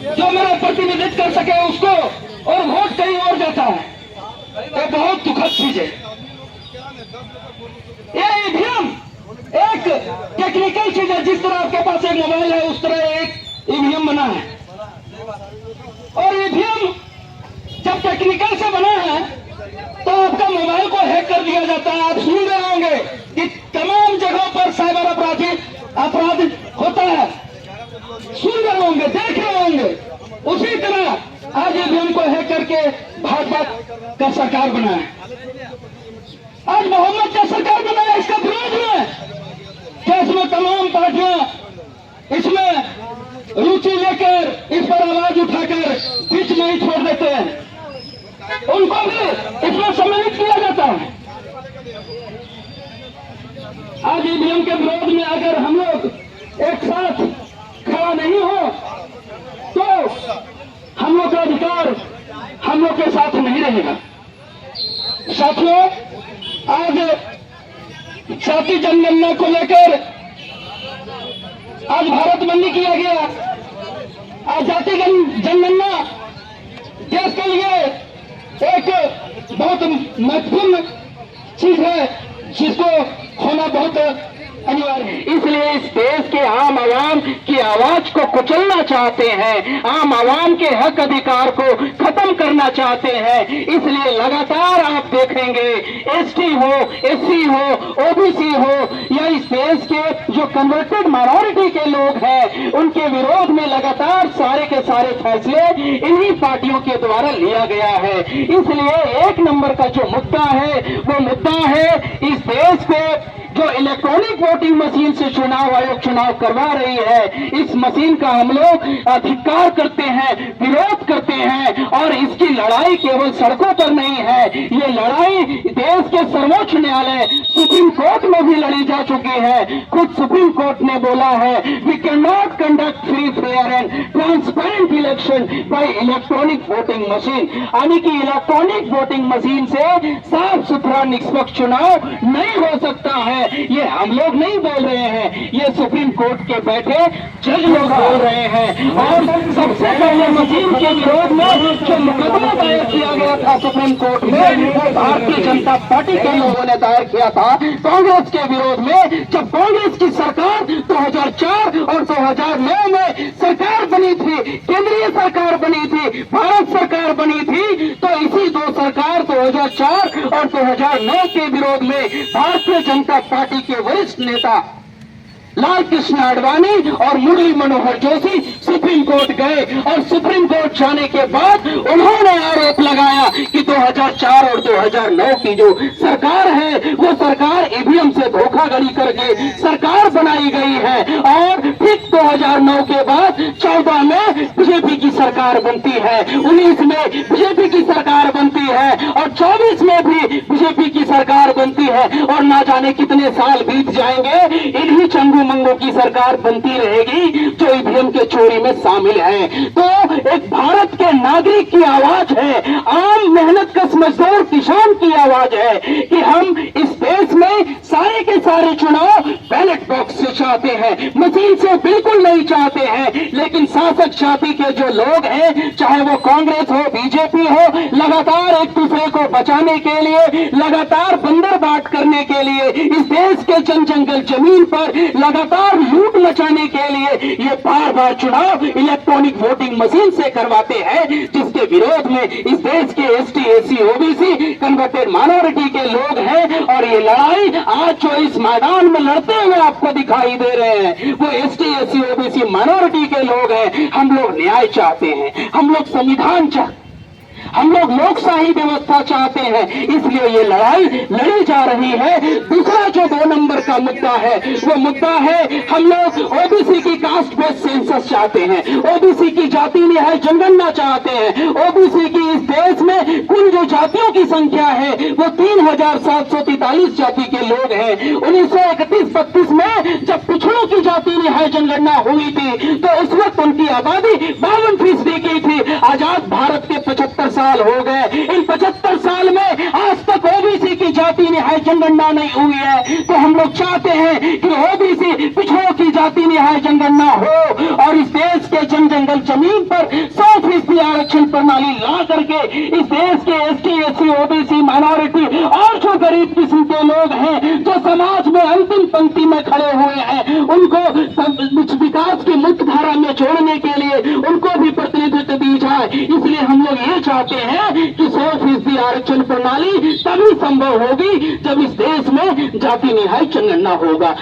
जो मेरा प्रतिनिधित्व कर सके उसको, और वोट कहीं और जाता है। ये बहुत दुखद चीज है। ये ईवीएम एक टेक्निकल चीज है। जिस तरह आपके पास एक मोबाइल है उस तरह एक ईवीएम बना है, और ईवीएम जब टेक्निकल से बना है तो आपका मोबाइल को हैक कर दिया जाता है। आप सुन रहे होंगे कि तमाम जगहों पर साइबर अपराध होता है, सुन रहे होंगे, देख रहे होंगे। उसी तरह आज ईवीएम को हैक करके भाजपा का सरकार बना है, आज मोहम्मद का सरकार बना है। इसका विरोध में क्या इसमें तमाम पार्टियां इसमें रुचि लेकर इस पर आवाज उठाकर बीच में ही छोड़ देते हैं, उनको भी इसमें सम्मिलित किया जाता है। आज ईवीएम के विरोध में अगर हम लोग एक साथ खड़ा नहीं हो तो हम लोग का अधिकार हम लोग के साथ नहीं रहेगा। साथियों, आज जाति जनगणना को लेकर आज भारत बंदी किया गया। आज जाति जनगणना देश के लिए एक बहुत महत्वपूर्ण चीज है जिसको होना बहुत अनिवार्य है। इसलिए इस देश के आम आवाम की आवाज को कुचलना चाहते हैं, आम आवाम के हक अधिकार को खत्म करना चाहते हैं। इसलिए लगातार आप देखेंगे एसटी हो, एससी हो, ओबीसी हो या इस देश के जो कन्वर्टेड माइनॉरिटी के लोग हैं उनके विरोध में लगातार सारे के सारे फैसले इन्हीं पार्टियों के द्वारा लिया गया है। इसलिए एक नंबर का जो मुद्दा है वो मुद्दा है इस देश को जो इलेक्ट्रॉनिक वोटिंग मशीन से चुनाव आयोग चुनाव करवा रही है, इस मशीन का हम लोग अधिकार करते हैं, विरोध करते हैं। और इसकी लड़ाई केवल सड़कों पर नहीं है, ये लड़ाई देश के सर्वोच्च न्यायालय सुप्रीम कोर्ट में भी लड़ी जा चुकी है। खुद सुप्रीम कोर्ट ने बोला है we can not conduct free, fair and transparent election by electronic voting machine, यानी कि इलेक्ट्रॉनिक वोटिंग मशीन से साफ सुथरा निष्पक्ष चुनाव नहीं हो सकता है। ये हम लोग नहीं बोल रहे हैं, ये सुप्रीम कोर्ट के बैठे जज लोग बोल रहे हैं। और सबसे पहले मशीन के विरोध में जो मुकदमा दायर किया गया था सुप्रीम कोर्ट में, वो भारतीय जनता पार्टी के लोगों ने दायर किया था कांग्रेस के विरोध में। जब कांग्रेस की सरकार 2004 और 2009 में सरकार बनी थी, केंद्रीय सरकार बनी थी, भारत सरकार बनी थी, तो इसी दो सरकार 2004 और 2009 के विरोध में भारतीय जनता पार्टी के वरिष्ठ नेता लाल कृष्ण आडवाणी और मुरली मनोहर जोशी सुप्रीम कोर्ट गए। और सुप्रीम कोर्ट जाने के बाद उन्होंने आरोप लगाया कि 2004 और 2009 की जो सरकार है वो सरकार ईवीएम से धोखाधड़ी करके सरकार बनाई गई है। और फिर 2009 के बाद 14 में बीजेपी की सरकार बनती है, 19 में बीजेपी की सरकार बनती है और 24 में भी बीजेपी की सरकार बनती है। और ना जाने कितने साल बीत जाएंगे, इन्हीं चंगू मंगों की सरकार बनती रहेगी जो ईवीएम के चोरी में शामिल है। तो एक भारत के नागरिक की आवाज है, आम मेहनतकश मजदूर किसान की आवाज है कि हम इस देश में सारे के सारे चुनाव बैलेट बॉक्स से चाहते हैं, मशीन से बिल्कुल नहीं चाहते हैं। लेकिन शासक जाति के जो लोग हैं, चाहे वो कांग्रेस हो, बीजेपी हो, लगातार एक दूसरे को बचाने के लिए, लगातार बंदरबाट करने के लिए, इस देश के जन जंगल जमीन पर लगातार लूट मचाने के लिए ये बार बार चुनाव इलेक्ट्रॉनिक वोटिंग मशीन से करवाते हैं, जिसके विरोध में इस देश के ST, SC, OBC, converted minority के लोग हैं। और ये लड़ाई आज जो इस मैदान में लड़ते हुए आपको दिखाई दे रहे हैं वो एसटी, एससी, ओबीसी माइनॉरिटी के लोग हैं। हम लोग न्याय चाहते हैं, हम लोग संविधान चाहते हैं, हम लोग लोकशाही व्यवस्था चाहते हैं, इसलिए ये लड़ाई लड़ी जा रही है। दूसरा जो 2 नंबर का मुद्दा है वो मुद्दा है हम लोग ओबीसी की कास्ट बेस्ड सेंसस चाहते हैं, ओबीसी की जाति न्याय जनगणना चाहते हैं। ओबीसी की इस देश में कुल जो जातियों की संख्या है वो 3743 जाति के लोग हैं। 1931-32 में जब पिछड़ों की जाति न्याय जनगणना हुई थी तो उस वक्त उनकी आबादी 52% की थी। आजाद भारत के 75 साल हो गए, इन 75 साल में आज तक ओबीसी की जाति न्याय जनगणना नहीं हुई है। तो हम लोग चाहते हैं कि ओबीसी पिछड़ों की जाति न्याय जनगणना हो और इस देश के जन जंगल जमीन पर 100% आरक्षण प्रणाली ला करके इस देश के एसटी, एससी, ओबीसी, माइनॉरिटी और जो गरीब किस्म के लोग हैं, जो समाज में अंतिम पंक्ति में खड़े हुए हैं, उनको विकास की मुख्य धारा में जोड़ने के लिए उनको भी प्रतिनिधित्व दी जाए। इसलिए हम लोग ये चाहते हैं कि 100% आरक्षण प्रणाली तभी संभव होगी जब इस देश में जाति निहाय जनगणना होगा।